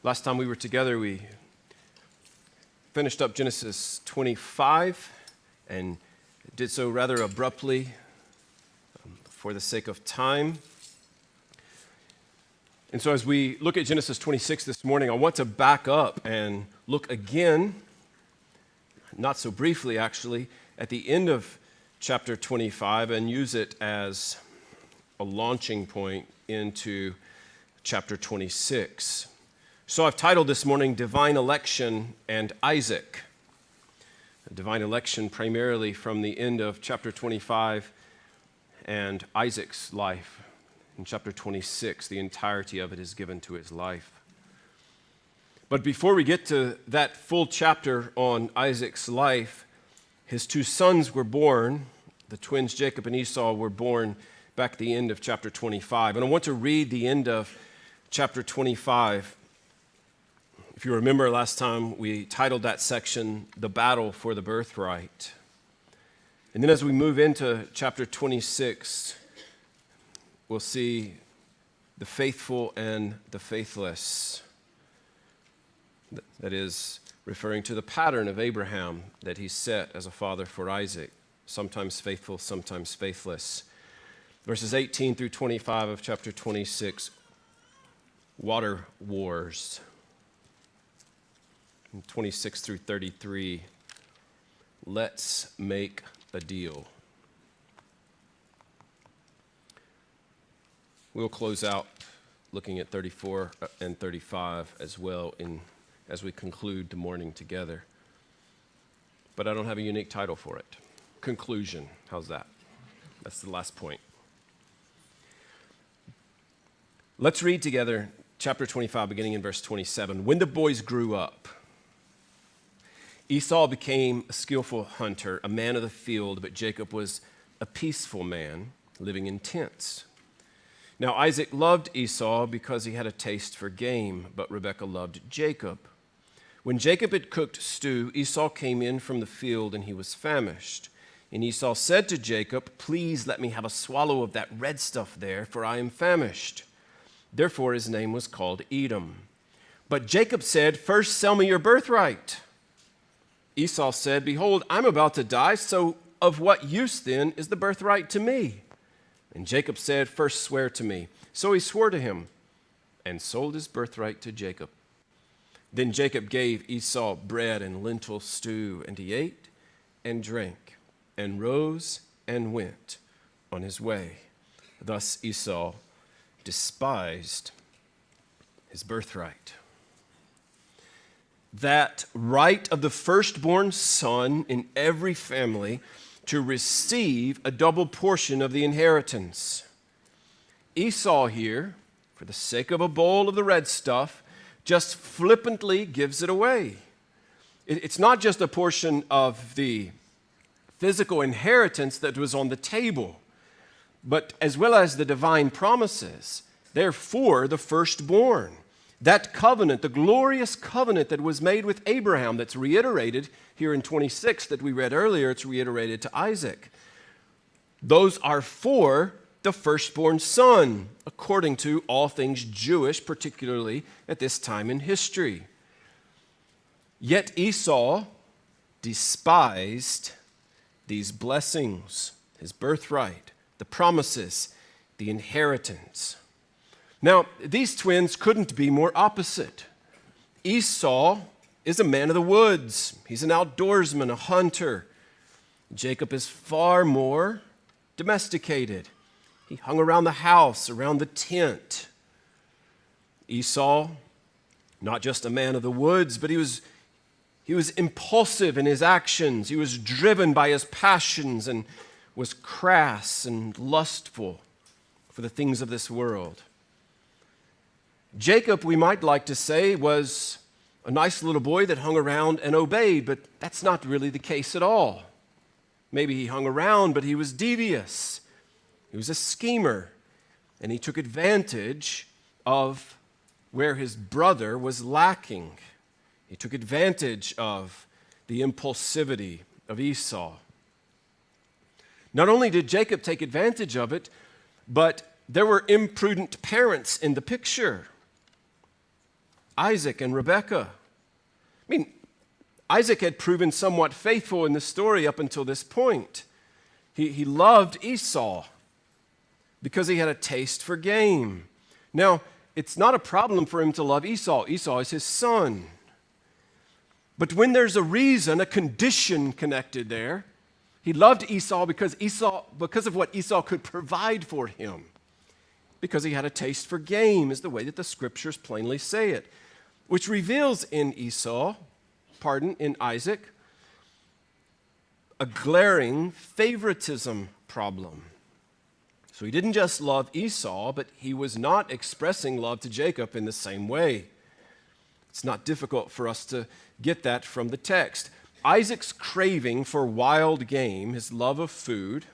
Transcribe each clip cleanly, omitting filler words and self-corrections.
Last time we were together, we finished up Genesis 25 and did so rather abruptly for the sake of time. And so as we look at Genesis 26 this morning, I want to back up and look again, not so briefly actually, at the end of chapter 25 and use it as a launching point into chapter 26. So I've titled this morning, Divine Election and Isaac. Divine election primarily from the end of chapter 25 and Isaac's life. In chapter 26, the entirety of it is given to his life. But before we get to that full chapter on Isaac's life, his two sons were born. The twins Jacob and Esau were born back at the end of chapter 25. And I want to read the end of chapter 25. If you remember last time, we titled that section, The Battle for the Birthright. And then as we move into chapter 26, we'll see the faithful and the faithless. That is referring to the pattern of Abraham that he set as a father for Isaac, sometimes faithful, sometimes faithless. Verses 18 through 25 of chapter 26, water wars. And 26 through 33, let's make a deal. We'll close out looking at 34 and 35 as well as we conclude the morning together. But I don't have a unique title for it. Conclusion. How's that? That's the last point. Let's read together chapter 25, beginning in verse 27. When the boys grew up, Esau became a skillful hunter, a man of the field, but Jacob was a peaceful man, living in tents. Now Isaac loved Esau because he had a taste for game, but Rebekah loved Jacob. When Jacob had cooked stew, Esau came in from the field, and he was famished. And Esau said to Jacob, "Please let me have a swallow of that red stuff there, for I am famished." Therefore his name was called Edom. But Jacob said, "First sell me your birthright." Esau said, "Behold, I'm about to die, so of what use then is the birthright to me?" And Jacob said, "First swear to me." So he swore to him and sold his birthright to Jacob. Then Jacob gave Esau bread and lentil stew, and he ate and drank and rose and went on his way. Thus Esau despised his birthright. That right of the firstborn son in every family to receive a double portion of the inheritance. Esau here, for the sake of a bowl of the red stuff, just flippantly gives it away. It's not just a portion of the physical inheritance that was on the table, but as well as the divine promises. Therefore, the firstborn. That covenant, the glorious covenant that was made with Abraham, that's reiterated here in 26 that we read earlier, it's reiterated to Isaac. Those are for the firstborn son, according to all things Jewish, particularly at this time in history. Yet Esau despised these blessings, his birthright, the promises, the inheritance. Now, these twins couldn't be more opposite. Esau is a man of the woods. He's an outdoorsman, a hunter. Jacob is far more domesticated. He hung around the house, around the tent. Esau, not just a man of the woods, but he was impulsive in his actions. He was driven by his passions and was crass and lustful for the things of this world. Jacob, we might like to say, was a nice little boy that hung around and obeyed, but that's not really the case at all. Maybe he hung around, but he was devious. He was a schemer, and he took advantage of where his brother was lacking. He took advantage of the impulsivity of Esau. Not only did Jacob take advantage of it, but there were imprudent parents in the picture. Isaac and Rebekah. I mean, Isaac had proven somewhat faithful in the story up until this point. He loved Esau because he had a taste for game. Now, it's not a problem for him to love Esau. Esau is his son. But when there's a reason, a condition connected there, he loved Esau because of what Esau could provide for him. Because he had a taste for game is the way that the scriptures plainly say it, which reveals in Isaac, a glaring favoritism problem. So he didn't just love Esau, but he was not expressing love to Jacob in the same way. It's not difficult for us to get that from the text. Isaac's craving for wild game, his love of food,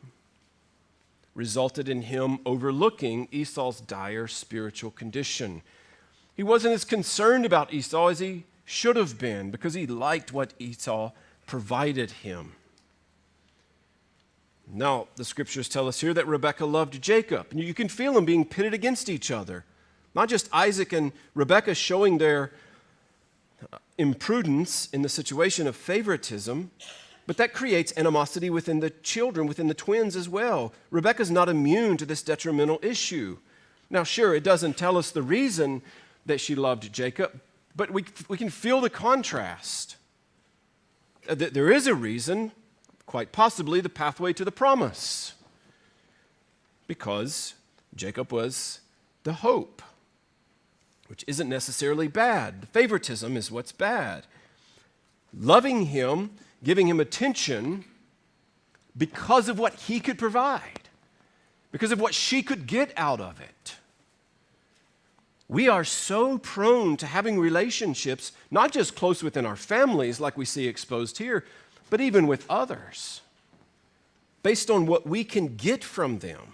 resulted in him overlooking Esau's dire spiritual condition. He wasn't as concerned about Esau as he should have been because he liked what Esau provided him. Now, the scriptures tell us here that Rebekah loved Jacob. And you can feel them being pitted against each other. Not just Isaac and Rebekah showing their imprudence in the situation of favoritism, but that creates animosity within the children, within the twins as well. Rebekah's not immune to this detrimental issue. Now, sure, it doesn't tell us the reason that she loved Jacob, but we can feel the contrast. There is a reason, quite possibly the pathway to the promise, because Jacob was the hope, which isn't necessarily bad. The favoritism is what's bad. Loving him, giving him attention because of what he could provide, because of what she could get out of it. We are so prone to having relationships, not just close within our families like we see exposed here, but even with others, based on what we can get from them,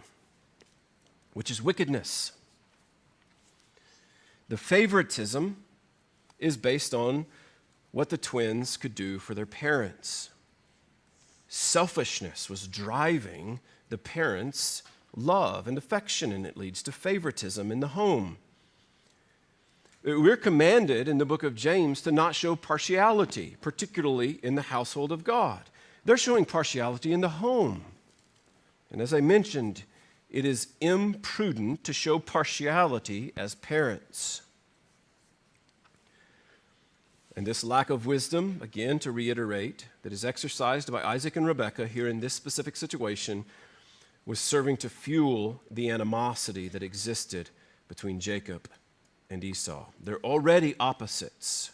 which is wickedness. The favoritism is based on what the twins could do for their parents. Selfishness was driving the parents' love and affection, and it leads to favoritism in the home. We're commanded in the book of James to not show partiality, particularly in the household of God. They're showing partiality in the home. And as I mentioned, it is imprudent to show partiality as parents. And this lack of wisdom, again, to reiterate, that is exercised by Isaac and Rebekah here in this specific situation, was serving to fuel the animosity that existed between Jacob and Esau. They're already opposites,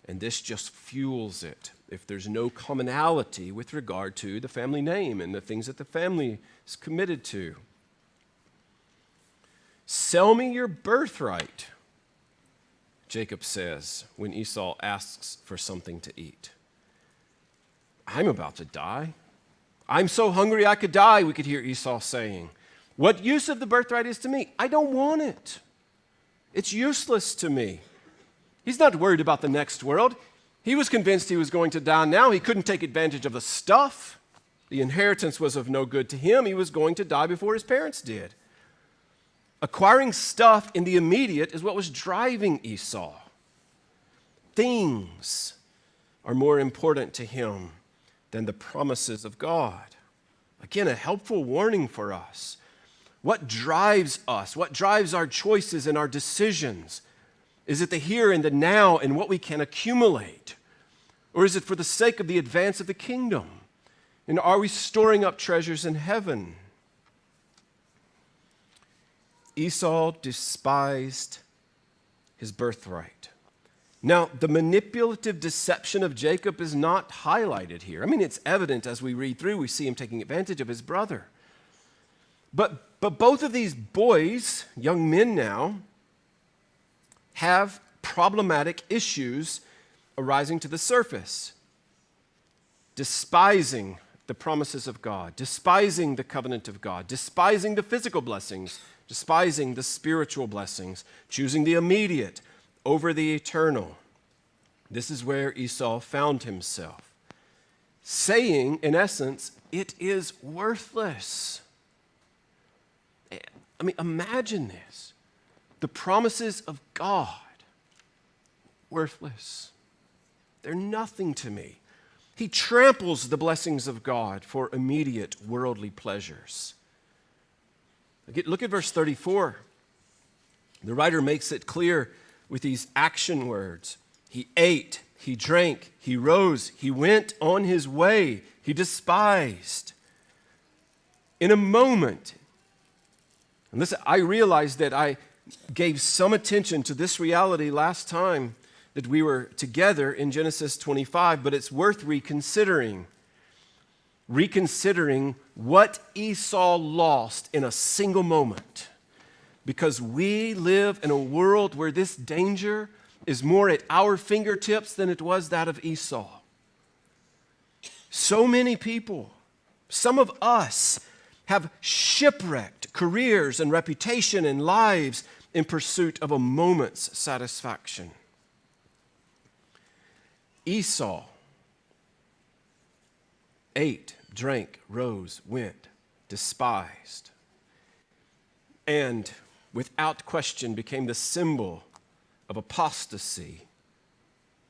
and this just fuels it. If there's no commonality with regard to the family name and the things that the family is committed to. Sell me your birthright, Jacob says when Esau asks for something to eat. I'm about to die. I'm so hungry I could die, we could hear Esau saying. What use of the birthright is to me? I don't want it. It's useless to me. He's not worried about the next world. He was convinced he was going to die now. He couldn't take advantage of the stuff. The inheritance was of no good to him. He was going to die before his parents did. Acquiring stuff in the immediate is what was driving Esau. Things are more important to him than the promises of God. Again, a helpful warning for us. What drives us? What drives our choices and our decisions? Is it the here and the now and what we can accumulate? Or is it for the sake of the advance of the kingdom? And are we storing up treasures in heaven? Esau despised his birthright. Now, the manipulative deception of Jacob is not highlighted here. I mean, it's evident as we read through, we see him taking advantage of his brother. But both of these boys, young men now, have problematic issues arising to the surface. Despising the promises of God, despising the covenant of God, despising the physical blessings, despising the spiritual blessings, choosing the immediate over the eternal. This is where Esau found himself, saying, in essence, it is worthless. I mean, imagine this. The promises of God, worthless. They're nothing to me. He tramples the blessings of God for immediate worldly pleasures. Look at verse 34. The writer makes it clear with these action words. He ate, he drank, he rose, he went on his way, he despised. In a moment, and listen, I realized that I gave some attention to this reality last time that we were together in Genesis 25, but it's worth reconsidering. Reconsidering what Esau lost in a single moment. Because we live in a world where this danger is more at our fingertips than it was that of Esau. So many people, some of us, have shipwrecked careers and reputation and lives in pursuit of a moment's satisfaction. Esau ate, drank, rose, went, despised, and without question became the symbol of apostasy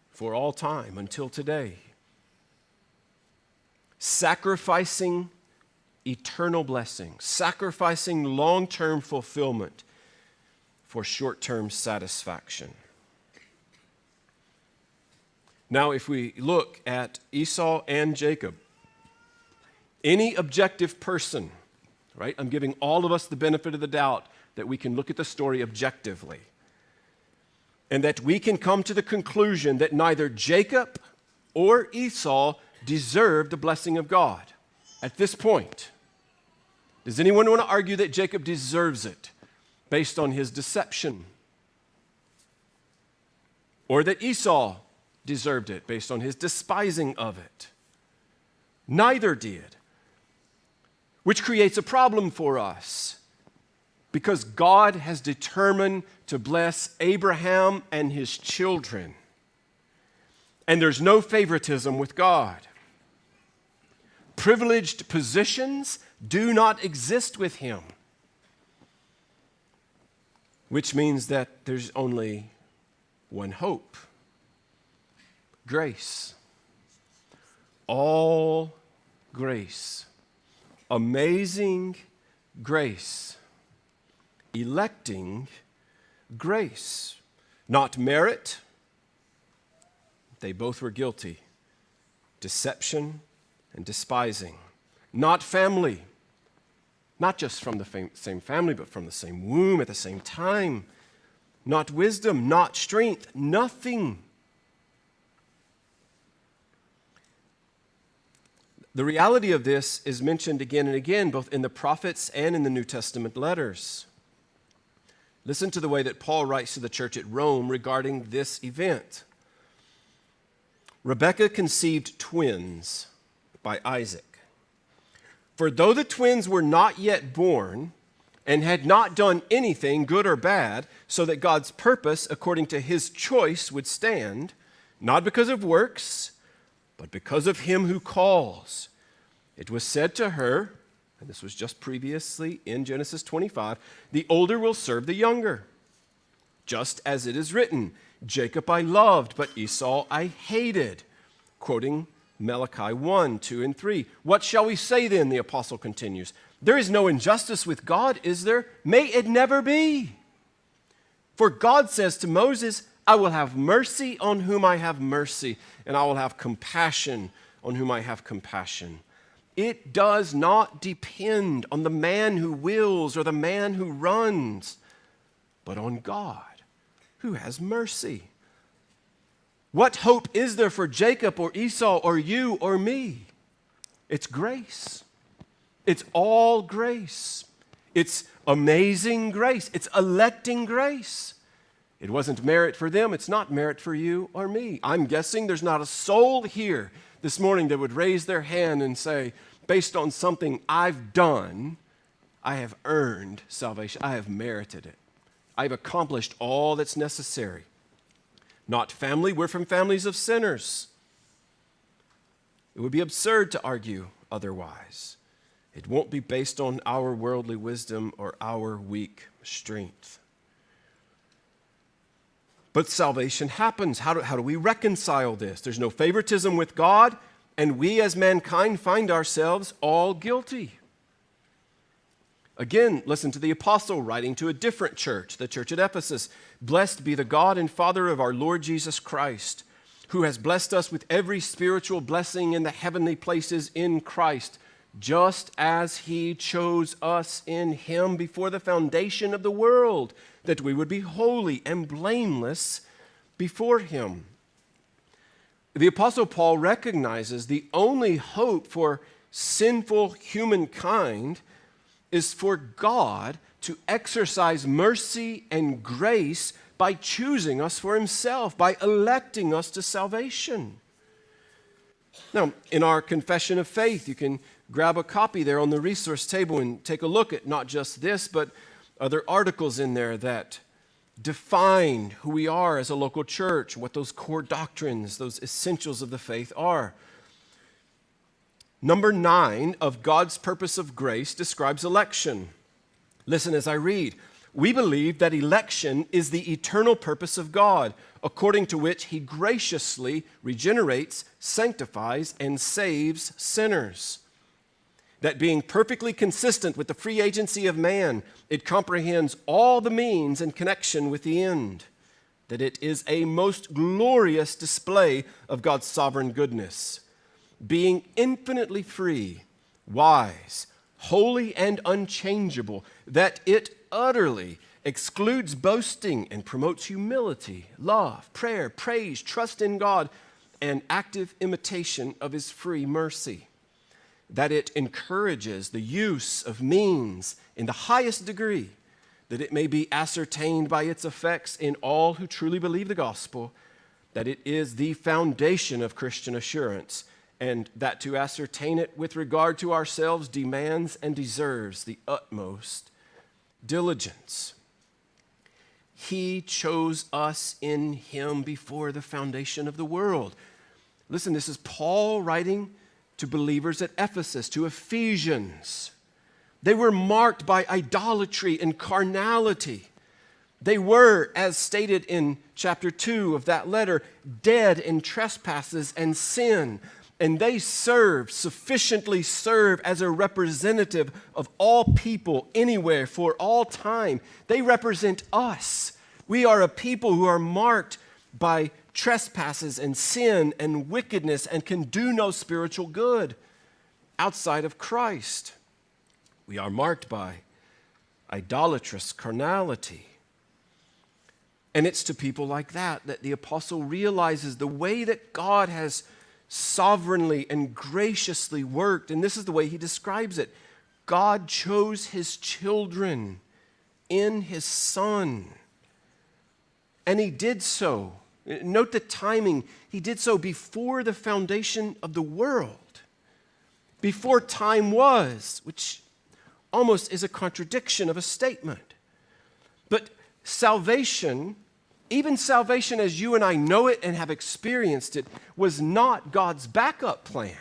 for all time until today. Sacrificing eternal blessing, sacrificing long-term fulfillment for short-term satisfaction. Now, if we look at Esau and Jacob, any objective person, right? I'm giving all of us the benefit of the doubt that we can look at the story objectively and that we can come to the conclusion that neither Jacob or Esau deserved the blessing of God at this point. Does anyone want to argue that Jacob deserves it based on his deception? Or that Esau deserved it based on his despising of it? Neither did. Which creates a problem for us because God has determined to bless Abraham and his children. And there's no favoritism with God. Privileged positions do not exist with him, which means that there's only one hope: grace. All grace. Amazing grace. Electing grace. Not merit. They both were guilty. Deception and despising. Not family. Not just from the same family, but from the same womb at the same time. Not wisdom, not strength, nothing. The reality of this is mentioned again and again, both in the prophets and in the New Testament letters. Listen to the way that Paul writes to the church at Rome regarding this event. Rebekah conceived twins by Isaac. For though the twins were not yet born and had not done anything, good or bad, so that God's purpose according to his choice would stand, not because of works, but because of him who calls, it was said to her, and this was just previously in Genesis 25, the older will serve the younger. Just as it is written, Jacob I loved, but Esau I hated. Quoting Malachi 1, 2, and 3. What shall we say then, the apostle continues? There is no injustice with God, is there? May it never be. For God says to Moses, I will have mercy on whom I have mercy, and I will have compassion on whom I have compassion. It does not depend on the man who wills or the man who runs, but on God who has mercy. What hope is there for Jacob or Esau or you or me? It's grace. It's all grace. It's amazing grace. It's electing grace. It wasn't merit for them. It's not merit for you or me. I'm guessing there's not a soul here this morning that would raise their hand and say, based on something I've done, I have earned salvation. I have merited it. I've accomplished all that's necessary. Not family. We're from families of sinners. It would be absurd to argue otherwise. It won't be based on our worldly wisdom or our weak strength. But salvation happens. How do we reconcile this? There's no favoritism with God, and we as mankind find ourselves all guilty. Again, listen to the apostle writing to a different church, the church at Ephesus. Blessed be the God and Father of our Lord Jesus Christ, who has blessed us with every spiritual blessing in the heavenly places in Christ, just as he chose us in him before the foundation of the world, that we would be holy and blameless before him. The Apostle Paul recognizes the only hope for sinful humankind is for God to exercise mercy and grace by choosing us for himself, by electing us to salvation. Now, in our confession of faith, you can grab a copy there on the resource table and take a look at not just this, but other articles in there that define who we are as a local church, what those core doctrines, those essentials of the faith are. Number 9 of God's purpose of grace describes election. Listen as I read. We believe that election is the eternal purpose of God, according to which he graciously regenerates, sanctifies, and saves sinners. That being perfectly consistent with the free agency of man, it comprehends all the means in connection with the end. That it is a most glorious display of God's sovereign goodness. Being infinitely free, wise, holy, and unchangeable, that it utterly excludes boasting and promotes humility, love, prayer, praise, trust in God, and active imitation of his free mercy. That it encourages the use of means in the highest degree, that it may be ascertained by its effects in all who truly believe the gospel, that it is the foundation of Christian assurance, and that to ascertain it with regard to ourselves demands and deserves the utmost diligence. He chose us in him before the foundation of the world. Listen, this is Paul writing to believers at Ephesus, to Ephesians. They were marked by idolatry and carnality. They were, as stated in chapter 2 of that letter, dead in trespasses and sin. And they sufficiently serve as a representative of all people, anywhere, for all time. They represent us. We are a people who are marked by trespasses and sin and wickedness and can do no spiritual good outside of Christ. We are marked by idolatrous carnality. And it's to people like that the apostle realizes the way that God has sovereignly and graciously worked. And this is the way he describes it. God chose his children in his Son. And he did so. Note the timing. He did so before the foundation of the world. Before time was, which almost is a contradiction of a statement. But salvation, even salvation as you and I know it and have experienced it, was not God's backup plan.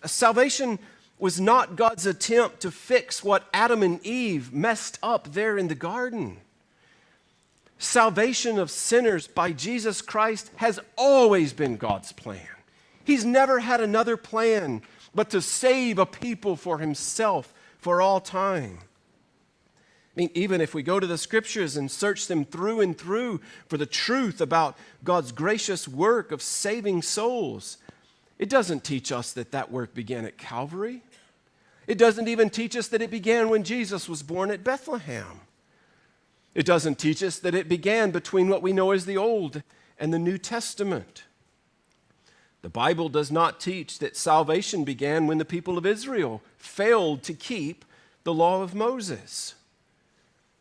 Salvation was not God's attempt to fix what Adam and Eve messed up there in the garden. Salvation of sinners by Jesus Christ has always been God's plan. He's never had another plan but to save a people for himself for all time. I mean, even if we go to the scriptures and search them through and through for the truth about God's gracious work of saving souls, it doesn't teach us that that work began at Calvary. It doesn't even teach us that it began when Jesus was born at Bethlehem. It doesn't teach us that it began between what we know as the Old and the New Testament. The Bible does not teach that salvation began when the people of Israel failed to keep the law of Moses.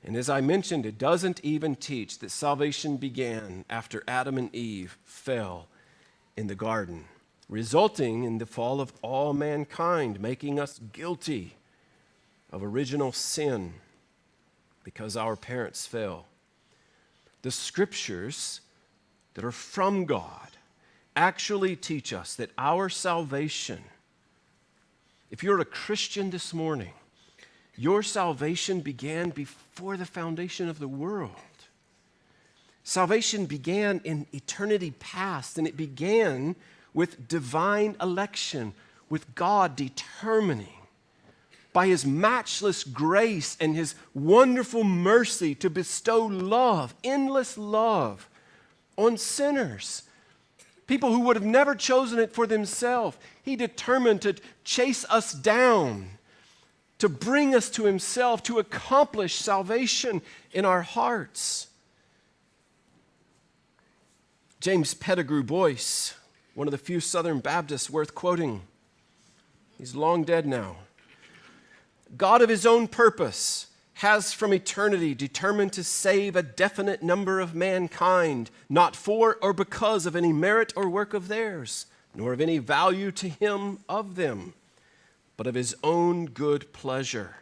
And as I mentioned, it doesn't even teach that salvation began after Adam and Eve fell in the garden, resulting in the fall of all mankind, making us guilty of original sin because our parents fell. The scriptures that are from God actually teach us that our salvation, if you're a Christian this morning, your salvation began before the foundation of the world. Salvation began in eternity past, and it began with divine election, with God determining by his matchless grace and his wonderful mercy to bestow love, endless love, on sinners, people who would have never chosen it for themselves. He determined to chase us down, to bring us to himself, to accomplish salvation in our hearts. James Pettigrew Boyce, one of the few Southern Baptists worth quoting, he's long dead now. God of his own purpose has from eternity determined to save a definite number of mankind, not for or because of any merit or work of theirs, nor of any value to him of them, but of his own good pleasure.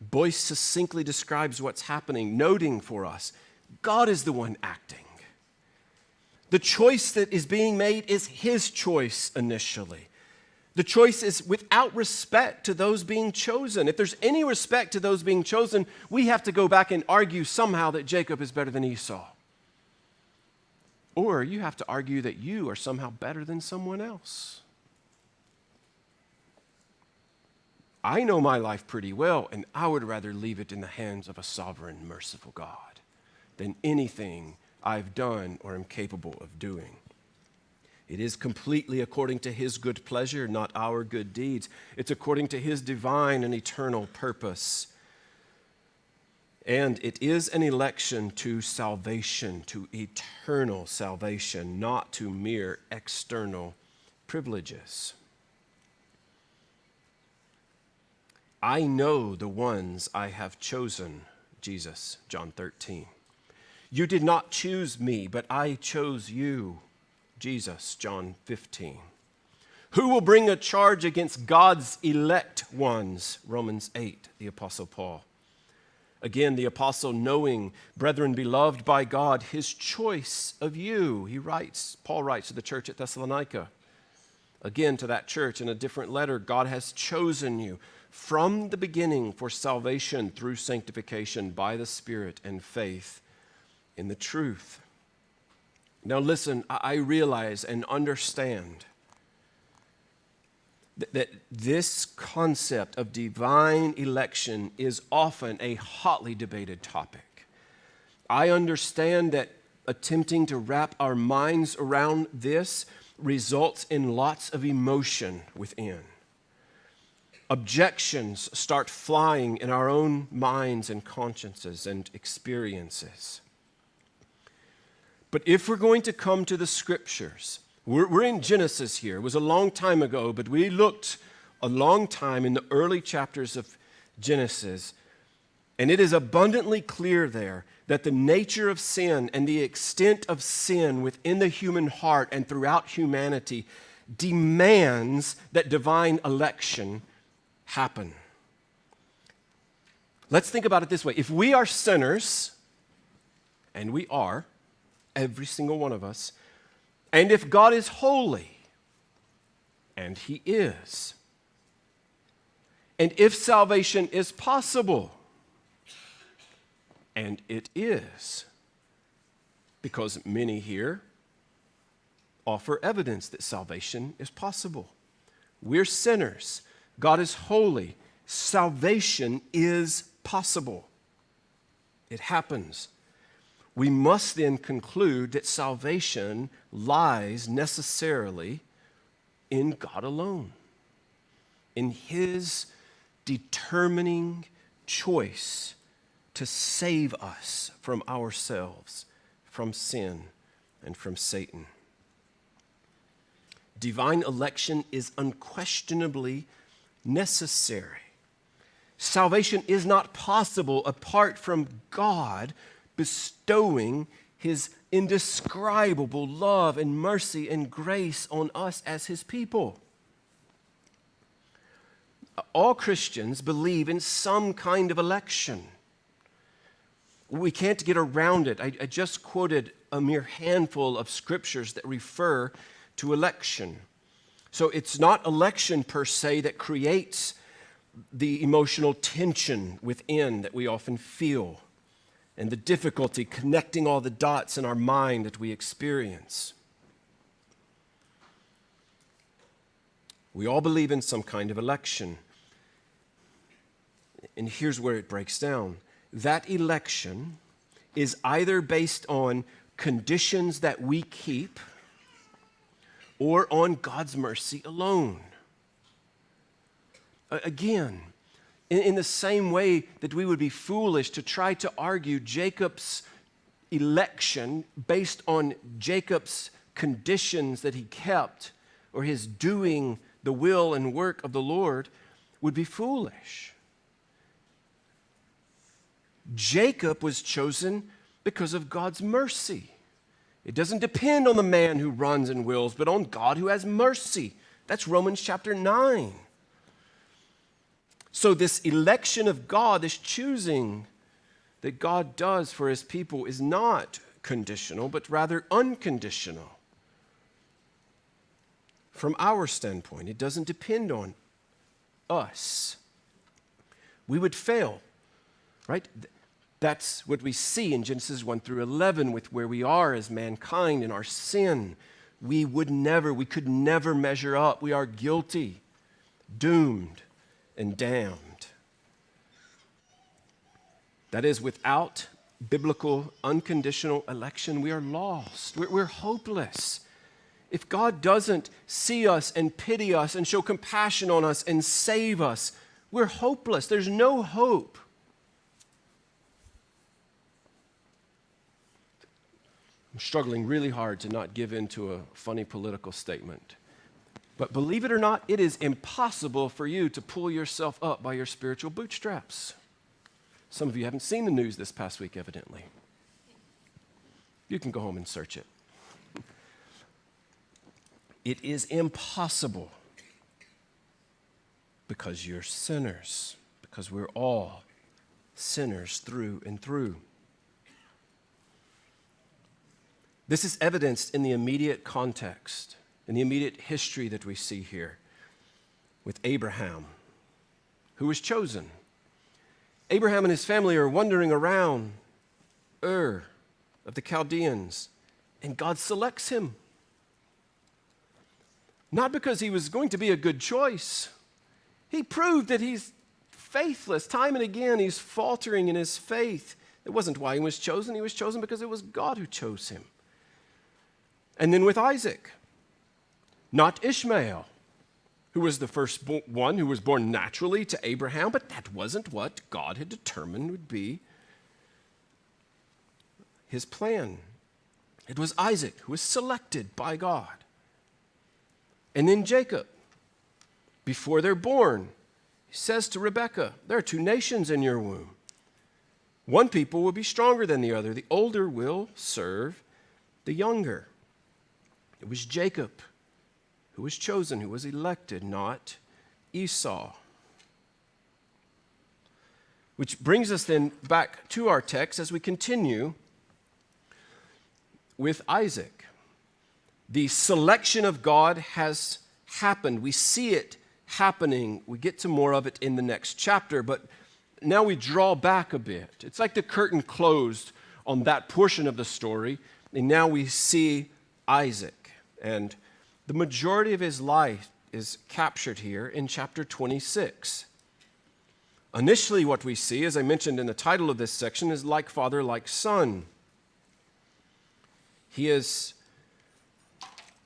Boyce succinctly describes what's happening, noting for us, God is the one acting. The choice that is being made is his choice initially. The choice is without respect to those being chosen. If there's any respect to those being chosen, we have to go back and argue somehow that Jacob is better than Esau. Or you have to argue that you are somehow better than someone else. I know my life pretty well, and I would rather leave it in the hands of a sovereign, merciful God than anything I've done or am capable of doing. It is completely according to his good pleasure, not our good deeds. It's according to his divine and eternal purpose. And it is an election to salvation, to eternal salvation, not to mere external privileges. I know the ones I have chosen, Jesus, John 13. You did not choose me, but I chose you, Jesus, John 15. Who will bring a charge against God's elect ones? Romans 8, the Apostle Paul. Again, the apostle knowing, brethren beloved by God, his choice of you, Paul writes to the church at Thessalonica. Again, to that church in a different letter, God has chosen you from the beginning for salvation through sanctification by the Spirit and faith in the truth. Now listen, I realize and understand that this concept of divine election is often a hotly debated topic. I understand that attempting to wrap our minds around this results in lots of emotion within. Objections start flying in our own minds and consciences and experiences. But if we're going to come to the Scriptures, we're in Genesis here. It was a long time ago, but we looked a long time in the early chapters of Genesis, and it is abundantly clear there that the nature of sin and the extent of sin within the human heart and throughout humanity demands that divine election happen. Let's think about it this way. If we are sinners, and we are, every single one of us, and if God is holy, and he is, and if salvation is possible, and it is, because many here offer evidence that salvation is possible. We're sinners. God is holy. Salvation is possible. It happens. We must then conclude that salvation lies necessarily in God alone, in his determining choice to save us from ourselves, from sin, and from Satan. Divine election is unquestionably necessary. Salvation is not possible apart from God bestowing his indescribable love and mercy and grace on us as his people. All Christians believe in some kind of election. We can't get around it. I just quoted a mere handful of scriptures that refer to election. So it's not election per se that creates the emotional tension within that we often feel. and the difficulty connecting all the dots in our mind that we experience. We all believe in some kind of election. And here's where it breaks down. That election is either based on conditions that we keep or on God's mercy alone. Again, in the same way that we would be foolish to try to argue Jacob's election based on Jacob's conditions that he kept or his doing the will and work of the Lord would be foolish. Jacob was chosen because of God's mercy. It doesn't depend on the man who runs and wills, but on God who has mercy. That's Romans chapter 9. So this election of God, this choosing that God does for his people is not conditional, but rather unconditional. From our standpoint, it doesn't depend on us. We would fail, right? That's what we see in Genesis 1 through 11 with where we are as mankind in our sin. We could never measure up. We are guilty, doomed, and damned. That is, without biblical unconditional election, we are lost. We're hopeless. If God doesn't see us and pity us and show compassion on us and save us, we're hopeless. There's no hope. I'm struggling really hard to not give in to a funny political statement. But believe it or not, it is impossible for you to pull yourself up by your spiritual bootstraps. Some of you haven't seen the news this past week, evidently. You can go home and search it. It is impossible because you're sinners, because we're all sinners through and through. This is evidenced in the immediate context, in the immediate history that we see here with Abraham, who was chosen. Abraham and his family are wandering around Ur of the Chaldeans, and God selects him. Not because he was going to be a good choice. He proved that he's faithless. Time and again, he's faltering in his faith. It wasn't why he was chosen. He was chosen because it was God who chose him. And then with Isaac, not Ishmael, who was the first one who was born naturally to Abraham, but that wasn't what God had determined would be his plan. It was Isaac who was selected by God. And then Jacob, before they're born, he says to Rebekah, there are two nations in your womb. One people will be stronger than the other. The older will serve the younger. It was Jacob who was chosen, who was elected, not Esau. Which brings us then back to our text as we continue with Isaac. The selection of God has happened. We see it happening. We get to more of it in the next chapter, but now we draw back a bit. It's like the curtain closed on that portion of the story, and now we see Isaac. And the majority of his life is captured here in chapter 26. Initially, what we see, as I mentioned in the title of this section, is like father, like son. He is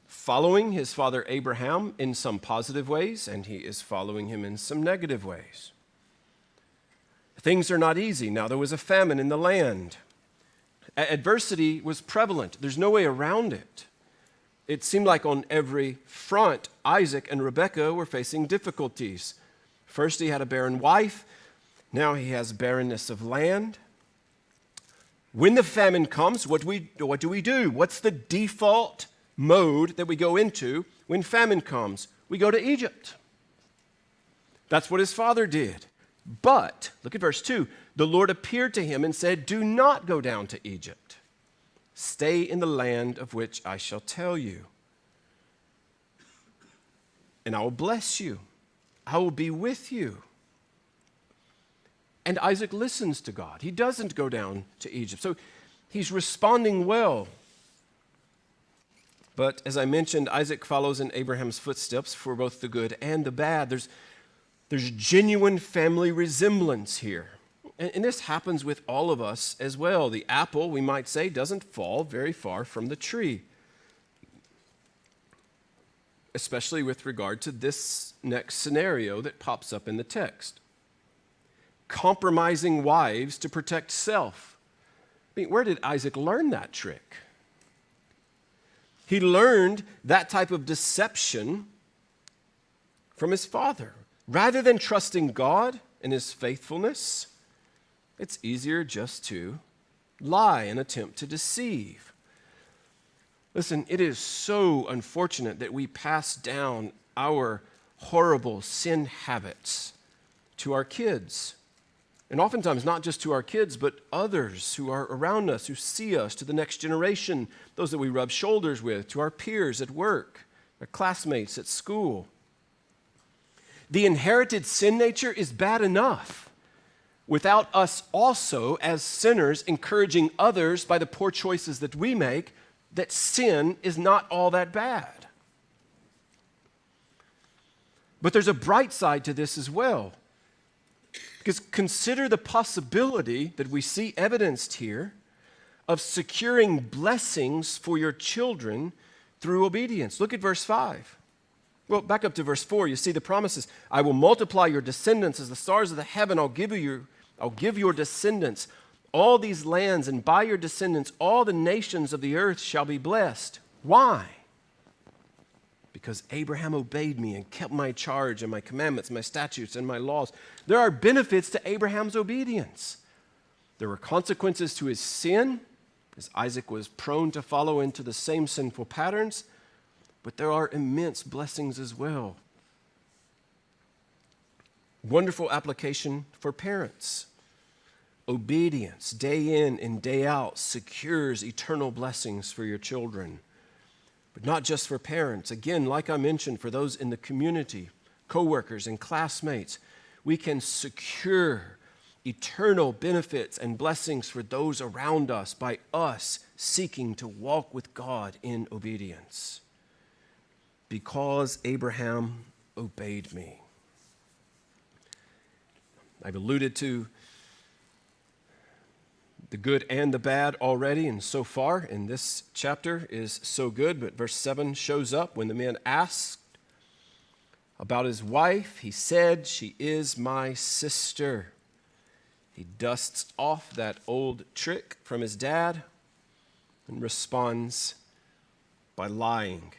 following his father Abraham in some positive ways, and he is following him in some negative ways. Things are not easy. Now, there was a famine in the land. Adversity was prevalent. There's no way around it. It seemed like on every front, Isaac and Rebekah were facing difficulties. First, he had a barren wife. Now he has barrenness of land. When the famine comes, what do we do? What's the default mode that we go into when famine comes? We go to Egypt. That's what his father did. But, look at verse 2. The Lord appeared to him and said, do not go down to Egypt. Stay in the land of which I shall tell you. And I will bless you. I will be with you. And Isaac listens to God. He doesn't go down to Egypt. So he's responding well. But as I mentioned, Isaac follows in Abraham's footsteps for both the good and the bad. There's genuine family resemblance here. And this happens with all of us as well. The apple, we might say, doesn't fall very far from the tree, especially with regard to this next scenario that pops up in the text. Compromising wives to protect self. I mean, where did Isaac learn that trick? He learned that type of deception from his father. Rather than trusting God and his faithfulness, it's easier just to lie and attempt to deceive. Listen, it is so unfortunate that we pass down our horrible sin habits to our kids. And oftentimes, not just to our kids, but others who are around us, who see us, to the next generation, those that we rub shoulders with, to our peers at work, our classmates at school. The inherited sin nature is bad enough without us also, as sinners, encouraging others by the poor choices that we make, that sin is not all that bad. But there's a bright side to this as well. Because consider the possibility that we see evidenced here of securing blessings for your children through obedience. Look at verse 5. Well, back up to verse 4. You see the promises. I will multiply your descendants as the stars of the heaven. I'll give your descendants all these lands, and by your descendants all the nations of the earth shall be blessed. Why? Because Abraham obeyed me and kept my charge and my commandments, my statutes, and my laws. There are benefits to Abraham's obedience. There were consequences to his sin, as Isaac was prone to follow into the same sinful patterns, but there are immense blessings as well. Wonderful application for parents. Obedience, day in and day out, secures eternal blessings for your children. But not just for parents. Again, like I mentioned, for those in the community, coworkers and classmates, we can secure eternal benefits and blessings for those around us by us seeking to walk with God in obedience. Because Abraham obeyed me. I've alluded to the good and the bad already, and so far in this chapter is so good, but verse 7 shows up when the man asked about his wife. He said, "She is my sister." He dusts off that old trick from his dad and responds by lying.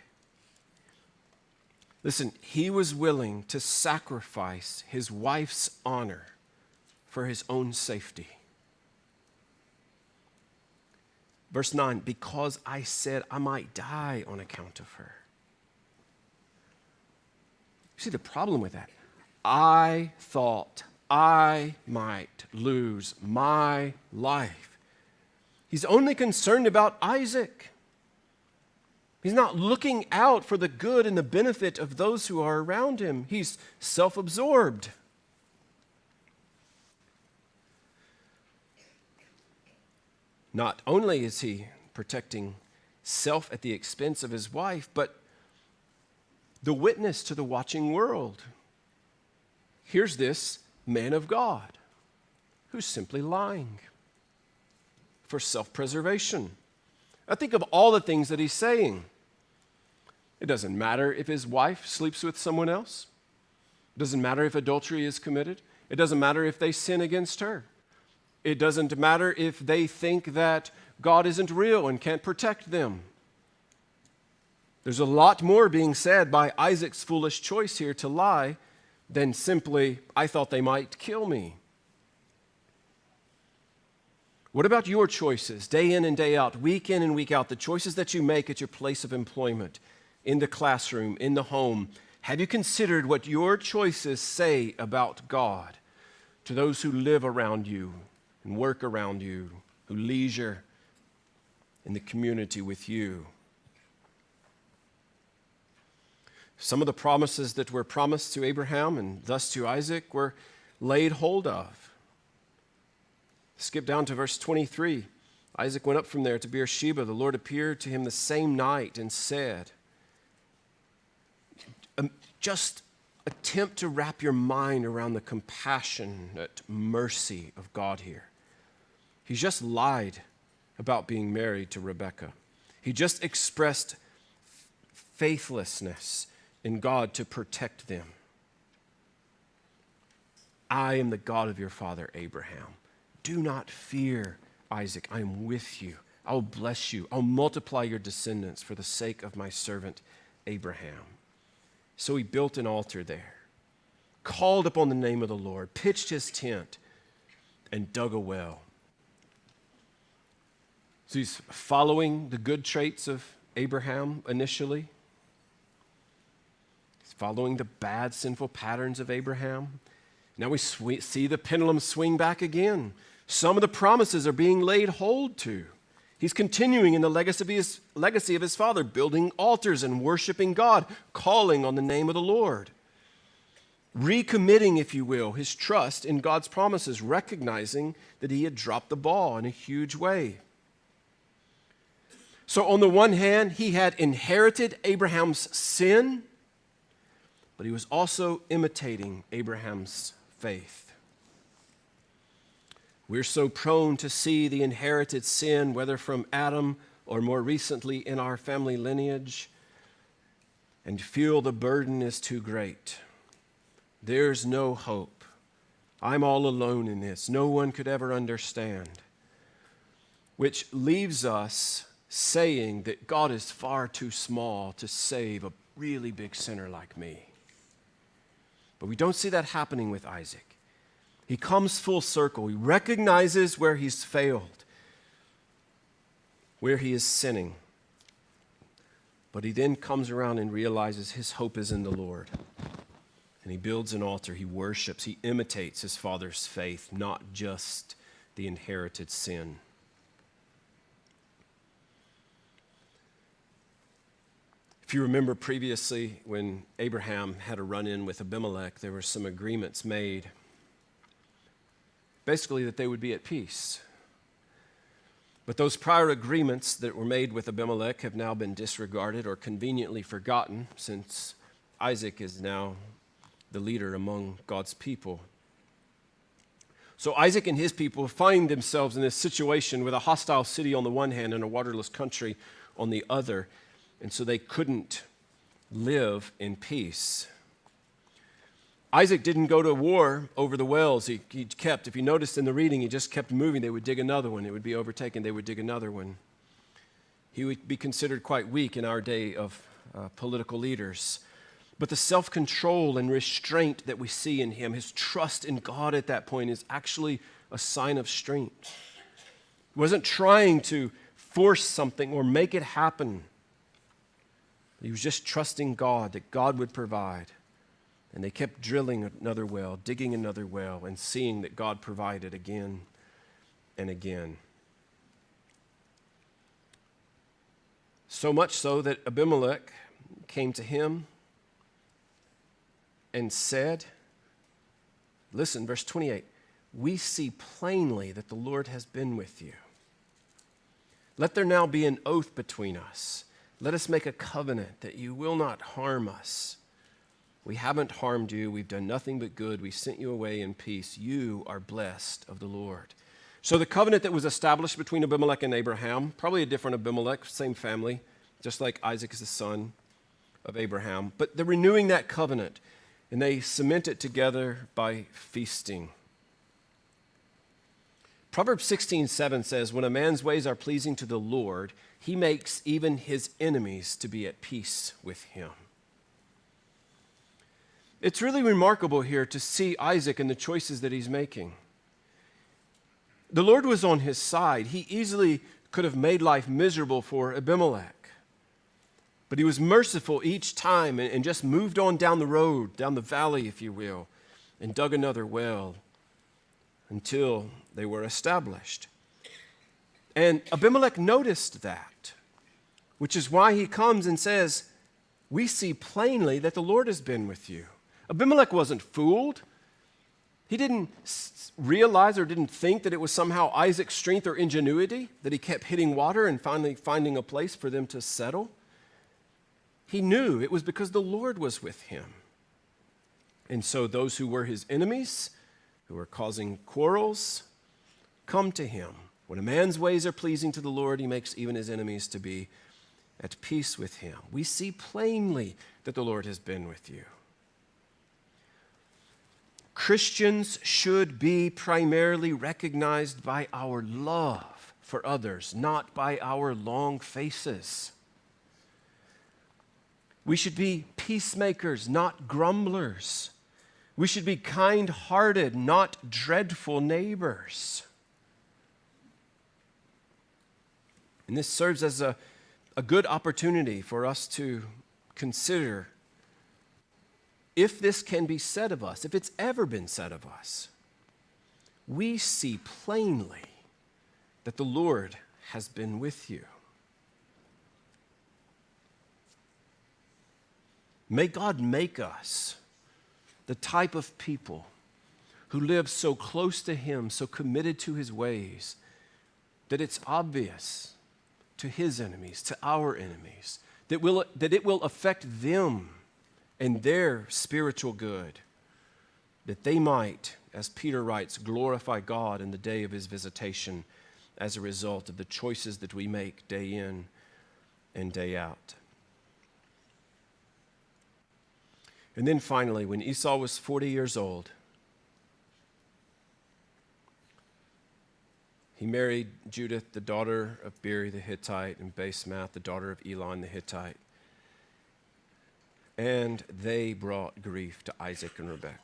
Listen, he was willing to sacrifice his wife's honor for his own safety. Verse 9, because I said I might die on account of her. See the problem with that? I thought I might lose my life. He's only concerned about Isaac. He's not looking out for the good and the benefit of those who are around him. He's self-absorbed. Not only is he protecting self at the expense of his wife, but the witness to the watching world. Here's this man of God who's simply lying for self-preservation. Now think of all the things that he's saying. It doesn't matter if his wife sleeps with someone else. It doesn't matter if adultery is committed. It doesn't matter if they sin against her. It doesn't matter if they think that God isn't real and can't protect them. There's a lot more being said by Isaac's foolish choice here to lie than simply, I thought they might kill me. What about your choices, day in and day out, week in and week out, the choices that you make at your place of employment, in the classroom, in the home? Have you considered what your choices say about God to those who live around you and work around you, who leisure in the community with you? Some of the promises that were promised to Abraham and thus to Isaac were laid hold of. Skip down to verse 23. Isaac went up from there to Beersheba. The Lord appeared to him the same night and said, just attempt to wrap your mind around the compassionate mercy of God here. He just lied about being married to Rebekah. He just expressed faithlessness in God to protect them. I am the God of your father Abraham. Do not fear, Isaac. I am with you. I will bless you. I'll multiply your descendants for the sake of my servant Abraham. So he built an altar there, called upon the name of the Lord, pitched his tent, and dug a well. So he's following the good traits of Abraham initially. He's following the bad, sinful patterns of Abraham. Now we see the pendulum swing back again. Some of the promises are being laid hold to. He's continuing in the legacy of his father, building altars and worshiping God, calling on the name of the Lord. Recommitting, if you will, his trust in God's promises, recognizing that he had dropped the ball in a huge way. So on the one hand, he had inherited Abraham's sin, but he was also imitating Abraham's faith. We're so prone to see the inherited sin, whether from Adam or more recently in our family lineage, and feel the burden is too great. There's no hope. I'm all alone in this. No one could ever understand. Which leaves us saying that God is far too small to save a really big sinner like me. But we don't see that happening with Isaac. He comes full circle. He recognizes where he's failed, where he is sinning. But he then comes around and realizes his hope is in the Lord. And he builds an altar. He worships. He imitates his father's faith, not just the inherited sin. If you remember previously, when Abraham had a run-in with Abimelech, there were some agreements made, basically that they would be at peace. But those prior agreements that were made with Abimelech have now been disregarded or conveniently forgotten, since Isaac is now the leader among God's people. So Isaac and his people find themselves in this situation with a hostile city on the one hand and a waterless country on the other, and so they couldn't live in peace. Isaac didn't go to war over the wells. He kept, if you noticed in the reading, he just kept moving. They would dig another one. It would be overtaken. They would dig another one. He would be considered quite weak in our day of political leaders. But the self-control and restraint that we see in him, his trust in God at that point, is actually a sign of strength. He wasn't trying to force something or make it happen. He was just trusting God, that God would provide. And they kept drilling another well, digging another well, and seeing that God provided again and again. So much so that Abimelech came to him and said, listen, verse 28, we see plainly that the Lord has been with you. Let there now be an oath between us. Let us make a covenant that you will not harm us. We haven't harmed you. We've done nothing but good. We sent you away in peace. You are blessed of the Lord. So the covenant that was established between Abimelech and Abraham, probably a different Abimelech, same family, just like Isaac is the son of Abraham. But they're renewing that covenant, and they cement it together by feasting. Proverbs 16:7 says, when a man's ways are pleasing to the Lord, he makes even his enemies to be at peace with him. It's really remarkable here to see Isaac and the choices that he's making. The Lord was on his side. He easily could have made life miserable for Abimelech. But he was merciful each time and just moved on down the road, down the valley, if you will, and dug another well until they were established. And Abimelech noticed that, which is why he comes and says, we see plainly that the Lord has been with you. Abimelech wasn't fooled. He didn't realize or didn't think that it was somehow Isaac's strength or ingenuity that he kept hitting water and finally finding a place for them to settle. He knew it was because the Lord was with him. And so those who were his enemies, who were causing quarrels, come to him. When a man's ways are pleasing to the Lord, he makes even his enemies to be at peace with him. We see plainly that the Lord has been with you. Christians should be primarily recognized by our love for others, not by our long faces. We should be peacemakers, not grumblers. We should be kind-hearted, not dreadful neighbors. And this serves as a good opportunity for us to consider if this can be said of us, if it's ever been said of us. We see plainly that the Lord has been with you. May God make us the type of people who live so close to him, so committed to his ways, that it's obvious to his enemies, to our enemies, that it will affect them and their spiritual good, that they might, as Peter writes, glorify God in the day of his visitation as a result of the choices that we make day in and day out. And then finally, when Esau was 40 years old, he married Judith, the daughter of Beeri the Hittite, and Basemath, the daughter of Elon the Hittite. And they brought grief to Isaac and Rebekah.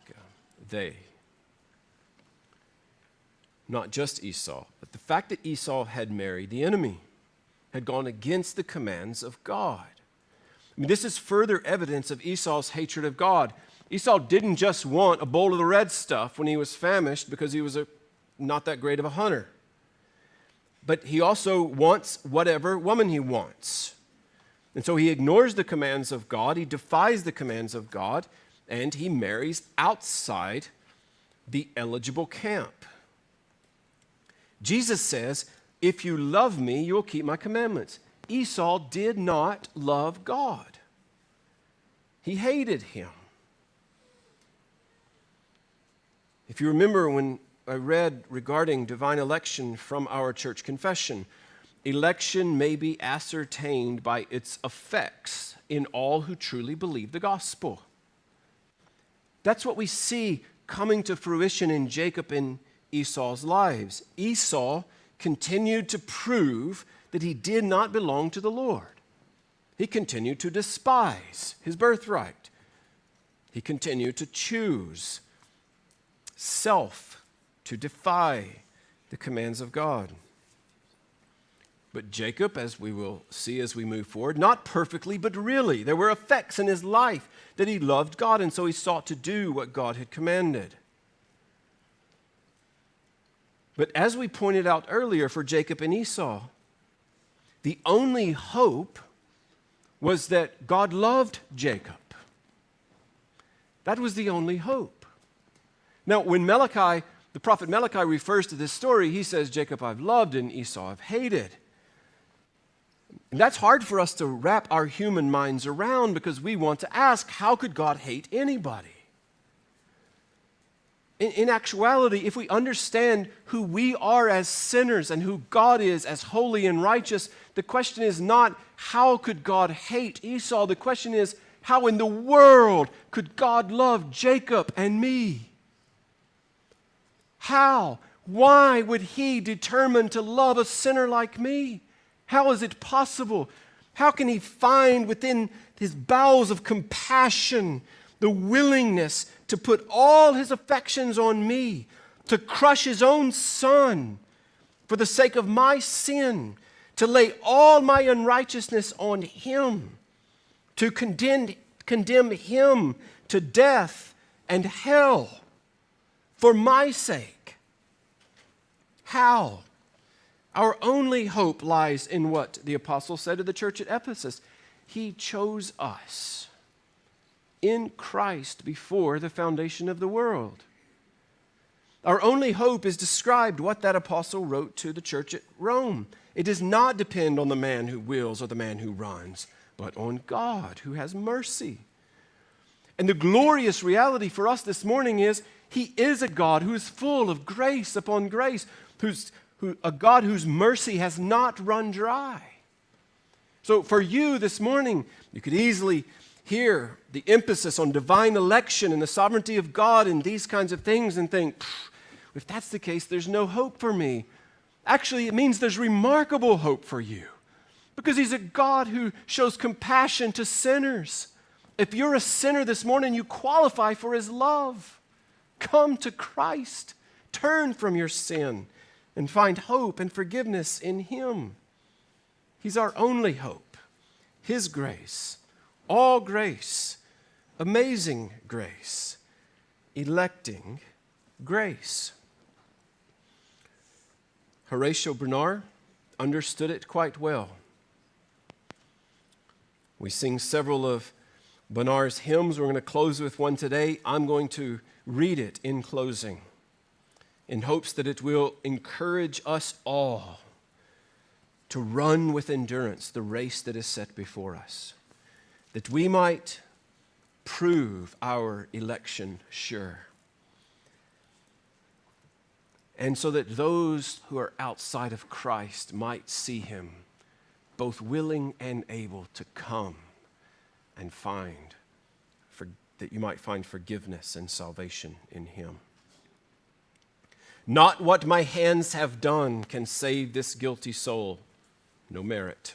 They. Not just Esau, but the fact that Esau had married the enemy, had gone against the commands of God. I mean, this is further evidence of Esau's hatred of God. Esau didn't just want a bowl of the red stuff when he was famished because he was not that great of a hunter. But he also wants whatever woman he wants. And so he ignores the commands of God, he defies the commands of God, and he marries outside the eligible camp. Jesus says, if you love me, you'll keep my commandments. Esau did not love God. He hated him. If you remember when I read regarding divine election from our church confession, election may be ascertained by its effects in all who truly believe the gospel. That's what we see coming to fruition in Jacob and Esau's lives. Esau continued to prove that he did not belong to the Lord. He continued to despise his birthright. He continued to choose self, to defy the commands of God. But Jacob, as we will see as we move forward, not perfectly, but really, there were effects in his life that he loved God, and so he sought to do what God had commanded. But as we pointed out earlier for Jacob and Esau, the only hope was that God loved Jacob. That was the only hope. Now, when Malachi, the prophet Malachi refers to this story, he says, Jacob I've loved and Esau I've hated. And that's hard for us to wrap our human minds around because we want to ask, how could God hate anybody? In actuality, if we understand who we are as sinners and who God is as holy and righteous, the question is not, how could God hate Esau? The question is, how in the world could God love Jacob and me? How? Why would he determine to love a sinner like me? How is it possible? How can he find within his bowels of compassion the willingness to put all his affections on me, to crush his own son for the sake of my sin, to lay all my unrighteousness on him, to condemn him to death and hell for my sake? How? Our only hope lies in what the apostle said to the church at Ephesus. He chose us in Christ before the foundation of the world. Our only hope is described what that apostle wrote to the church at Rome. It does not depend on the man who wills or the man who runs, but on God who has mercy. And the glorious reality for us this morning is he is a God who is full of grace upon grace, a God whose mercy has not run dry. So for you this morning, you could easily hear the emphasis on divine election and the sovereignty of God and these kinds of things and think, if that's the case, there's no hope for me. Actually, it means there's remarkable hope for you because he's a God who shows compassion to sinners. If you're a sinner this morning, you qualify for his love. Come to Christ. Turn from your sin and find hope and forgiveness in him. He's our only hope. His grace, all grace, amazing grace, electing grace. Horatio Bernard understood it quite well. We sing several of Bernard's hymns. We're going to close with one today. I'm going to read it in closing in hopes that it will encourage us all to run with endurance the race that is set before us, that we might prove our election sure, and so that those who are outside of Christ might see him both willing and able to come and that you might find forgiveness and salvation in him. Not what my hands have done can save this guilty soul, no merit.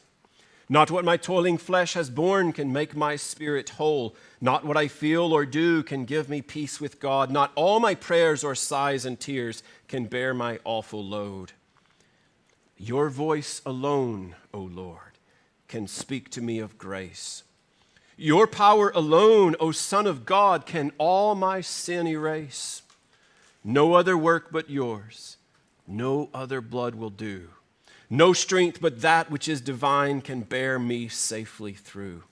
Not what my toiling flesh has borne can make my spirit whole. Not what I feel or do can give me peace with God. Not all my prayers or sighs and tears can bear my awful load. Your voice alone, O Lord, can speak to me of grace. Your power alone, O Son of God, can all my sin erase. No other work but yours, no other blood will do. No strength but that which is divine can bear me safely through.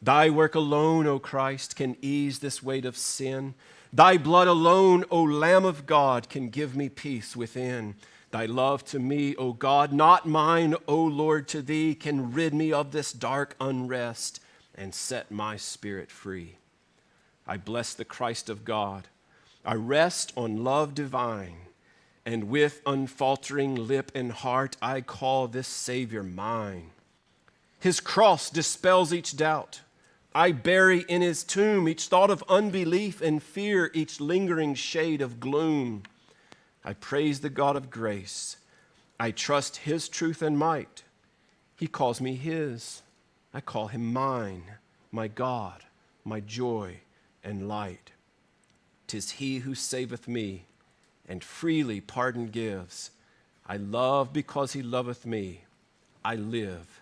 Thy work alone, O Christ, can ease this weight of sin. Thy blood alone, O Lamb of God, can give me peace within. Thy love to me, O God, not mine, O Lord, to thee, can rid me of this dark unrest and set my spirit free. I bless the Christ of God. I rest on love divine, and with unfaltering lip and heart I call this Savior mine. His cross dispels each doubt. I bury in his tomb each thought of unbelief and fear, each lingering shade of gloom. I praise the God of grace. I trust his truth and might. He calls me his. I call him mine, my God, my joy and light. 'Tis he who saveth me and freely pardon gives. I love because he loveth me. I live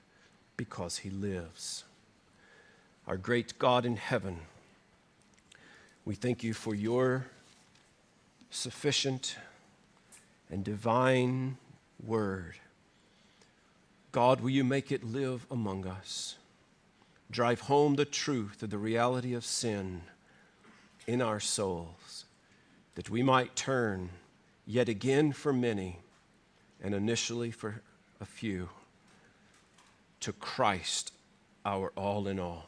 because he lives. Our great God in heaven, we thank you for your sufficient and divine word. God, will you make it live among us? Drive home the truth of the reality of sin in our souls, that we might turn yet again for many, and initially for a few, to Christ, our all in all.